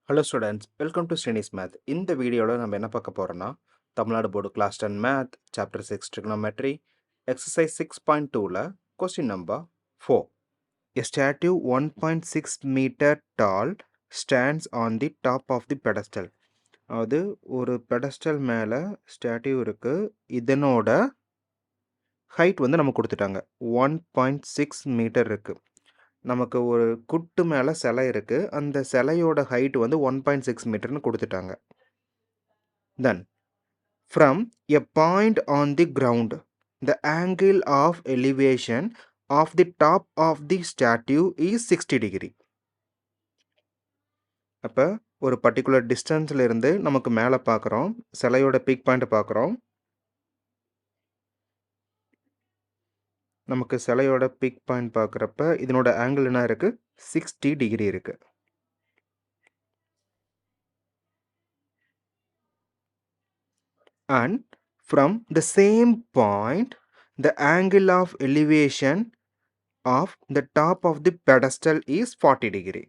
Hello students, welcome to SRINI'S Math. இந்த வீடியோல நம்ம என்ன பார்க்க போறோம்னா Tamil Nadu board class 10 Math, Chapter 6 Trigonometry, Exercise 6.2ல Question number 4. A statue 1.6 meter tall stands on the top of the pedestal. அது ஒரு பெடஸ்டல் மேல ஸ்டாட்யூ இருக்கு. இதனோட ஹைட் வந்து நமக்கு கொடுத்துட்டாங்க. 1.6 மீட்டர் இருக்கு. நமக்கு ஒரு குட்டு மேலே சிலை இருக்குது. அந்த சிலையோட ஹைட் வந்து 1.6 மீட்டர்னு கொடுத்துட்டாங்க. Then from a point on the ground the angle of elevation of the top of the statue is 60 degree. அப்போ ஒரு பர்டிகுலர் டிஸ்டன்ஸில் இருந்து நமக்கு மேலே பார்க்குறோம், சிலையோட பீக் பாயிண்ட் பார்க்குறோம். நமக்கு சிலையோட பீக் பாயிண்ட் பார்க்குறப்ப இதனோட ஆங்கிள் என்ன இருக்குது? 60 டிகிரி இருக்குது. And from the same point the angle of elevation of the top of the pedestal is 40 degree.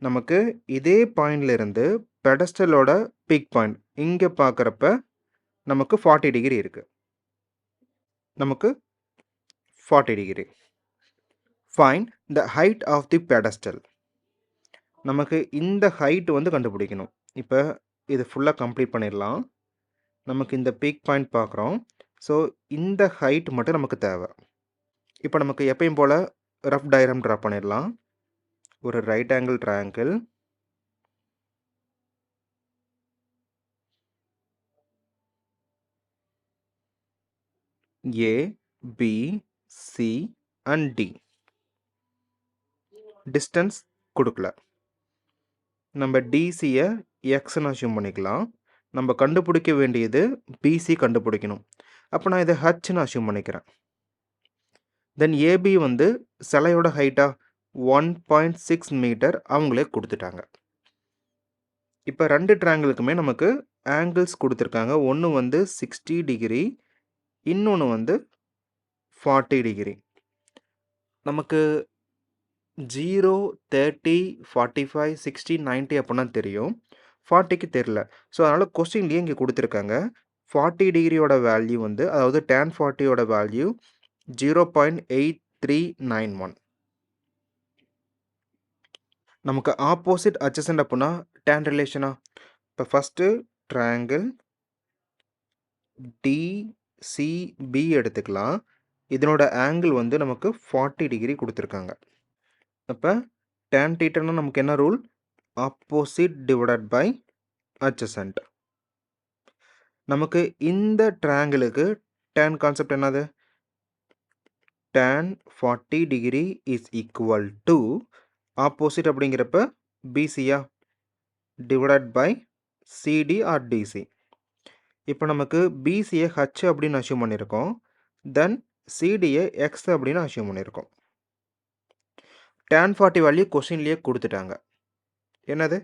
நமக்கு இதே பாயிண்ட்ல இருந்து பெடஸ்டலோட பீக் பாயிண்ட் இங்க பார்க்கறப்ப நமக்கு 40 டிகிரி இருக்கு. நமக்கு 40 degree. Find the height of the pedestal. நமக்கு இந்த ஹைட் வந்து கண்டுபிடிக்கணும். இப்போ இது ஃபுல்லாக கம்ப்ளீட் பண்ணிடலாம். நமக்கு இந்த பீக் பாயிண்ட் பார்க்குறோம். ஸோ இந்த ஹைட் மட்டும் நமக்கு தேவை. இப்போ நமக்கு எப்பயும் போல் ரஃப் டயக்ராம் ட்ரா பண்ணிடலாம். ஒரு right angle triangle, A, B, C and D. Distance கொடுக்கல. நம்ம டிசியை எக்ஸ்ன்னு அஸ்யூம் பண்ணிக்கலாம். நம்ம கண்டுபிடிக்க வேண்டியது பிசி கண்டுபிடிக்கணும். அப்போ நான் இதை ஹச்ன்னு அஸ்யூம் பண்ணிக்கிறேன். தென் ஏபி வந்து சிலையோட ஹைட்டா 1.6 மீட்டர் அவங்களே கொடுத்துட்டாங்க. இப்போ ரெண்டு ட்ரையாங்கிளுக்குமே நமக்கு ஆங்கிள்ஸ் கொடுத்துருக்காங்க. ஒன்று வந்து 60 டிகிரி, இன்னொன்று வந்து 40 டிகிரி. நமக்கு 0, 30, 45, 60, 90 அப்படின்னா தெரியும். 40க்கு தெரில. ஸோ அதனால் கொஸ்டின்லேயே இங்கே கொடுத்துருக்காங்க. 40 டிகிரியோட வேல்யூ வந்து, அதாவது tan 40யோட வேல்யூ 0.8391. நமக்கு ஆப்போசிட் அட்ஜசன்ட் அப்படின்னா tan ரிலேஷனா? இப்போ ஃபஸ்ட்டு ட்ரையாங்கிள் டிசிபி எடுத்துக்கலாம். இதனோட ஆங்கிள் வந்து நமக்கு 40 டிகிரி கொடுத்துருக்காங்க. அப்போ tan தீட்டானா நமக்கு என்ன rule? Opposite divided by adjacent. நமக்கு இந்த ட்ரையாங்கிளுக்கு tan கான்செப்ட் என்னது? tan 40 degree is equal to opposite அப்படிங்கிறப்ப பிசியா divided by CD or DC. இப்போ நமக்கு பிசியை ஹச் அப்படின்னு அஸ்யூம் பண்ணியிருக்கோம். தென் சிடியை எக்ஸ் அப்படின்னு அஸ்யூம் பண்ணியிருக்கோம். tan 40 வேல்யூ கொஸ்டின்லேயே கொடுத்துட்டாங்க. என்னது?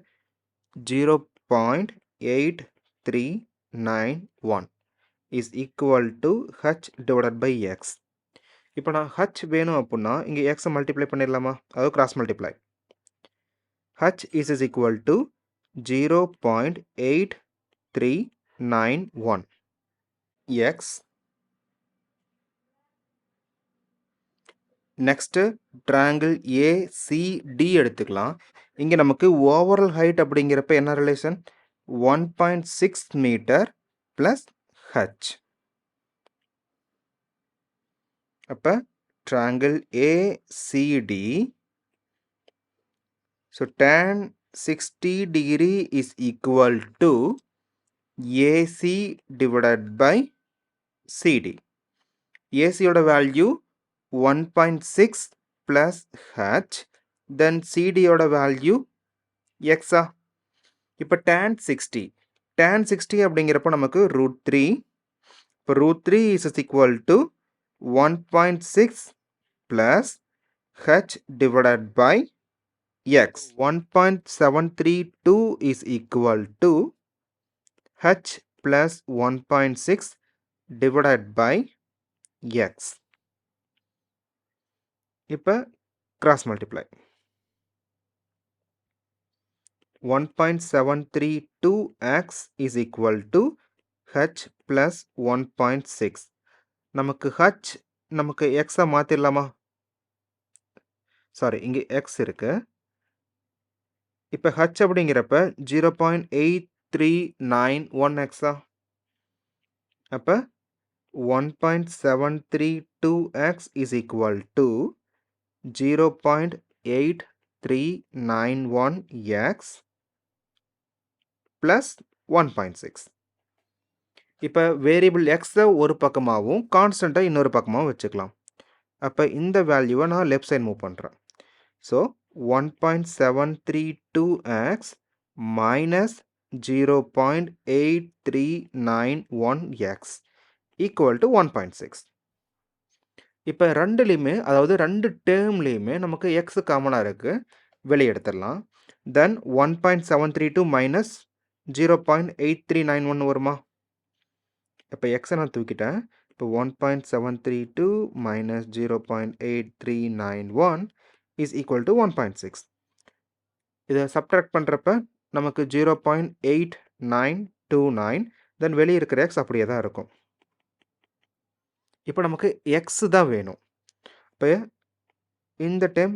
0.8391 is equal to h divided by x. இப்போ நான் ஹச் வேணும் அப்படின்னா இங்கே எக்ஸை மல்டிப்ளை பண்ணிடலாமா? அதாவது cross multiply. H is equal to 0.8391 X. Next triangle ACD எடுத்துக்கலாம். இங்கே நமக்கு ஓவரால் ஹைட் அப்படிங்கிறப்ப என்ன ரிலேஷன்? 1.6 metre plus H. அப்போ triangle ACD, so tan 60 degree is equal to AC divided by CD. ஏசியோட value 1.6 plus h, then CD யோட வேல்யூ எக்ஸா. இப்போ tan 60 அப்படிங்கிறப்போ நமக்கு √3. இப்போ √3 is equal to 1.6 plus h divided by x. 1.732 is equal to h plus 1.6 divided by x. இப்போ cross multiply. 1.732x is equal to h plus 1.6. நமக்கு h நமக்கு x மாத்திரலாமா? சாரி, இங்கே x இருக்கு. இப்போ h அப்படிங்கிறப்ப 0.8391x தான். அப்போ 1.732x is equal to 0.8391x plus 1.6. இப்போ வேரியபிள் எக்ஸை ஒரு பக்கமாகவும் கான்ஸ்டண்ட்டை இன்னொரு பக்கமாகவும் வச்சுக்கலாம். அப்போ இந்த வேல்யூவை நான் லெஃப்ட் சைட் மூவ் பண்ணுறேன். So 1.732x minus 0.8391x equal to 1.6. இப்போ ரெண்டுலேயுமே, அதாவது ரெண்டு டேர்ம்லேயுமே நமக்கு எக்ஸ் காமனாக இருக்குது, வெளியே எடுத்துடலாம். தென் 1.732 மைனஸ் 0.8391 வருமா? இப்போ எக்ஸை நான் தூக்கிட்டேன். இப்போ 1.732 மைனஸ் 0.8391 இஸ் ஈக்குவல் டு 1.6. இதை சப்ட்ராக்ட் பண்ணுறப்ப நமக்கு 0.8929, தென் வெளியே இருக்கிற எக்ஸ் அப்படியே தான் இருக்கும். இப்போ நமக்கு எக்ஸ் தான் வேணும். இப்போ இந்த டைம்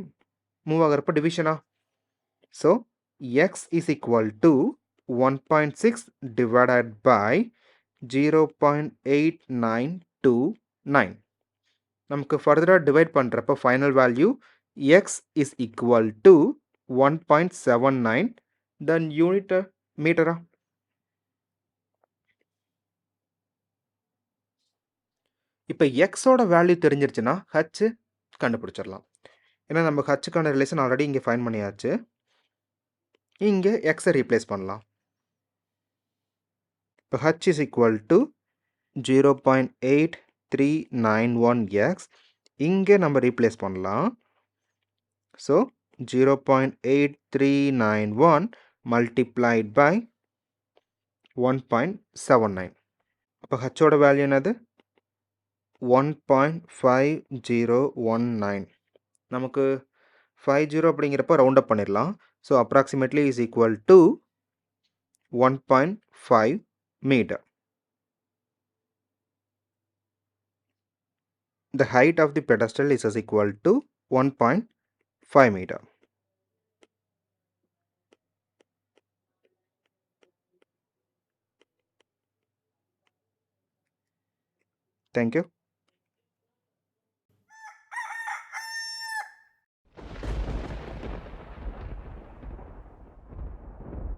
மூவ் ஆகிறப்ப டிவிஷனா? So X is equal to 1.6 divided by 0.8929. நமக்கு ஃபர்தராக டிவைட் பண்ணுறப்ப final value X is equal to 1.79. Then unit மீட்டரா? இப்போ எக்ஸோட வேல்யூ தெரிஞ்சிருச்சுன்னா ஹச் கண்டுபிடிச்சிடலாம். ஏன்னா நம்ம ஹச்சுக்கான ரிலேஷன் ஆல்ரெடி இங்கே ஃபைன் பண்ணியாச்சு. இங்கே எக்ஸை ரீப்ளேஸ் பண்ணலாம். இப்போ H is equal to 0.8391x. இங்கே நம்ம ரீப்ளேஸ் பண்ணலாம். So 0.8391 multiplied by 1.79. அப்போ ஹச்சோட வேல்யூ என்னது? 1.5019. நமக்கு 50 அப்படிங்கிறப்ப ரவுண்ட் அப் பண்ணிடலாம். So approximately is equal to 1.5 meter. The height of the pedestal is equal to 1.5 meter. Thank you.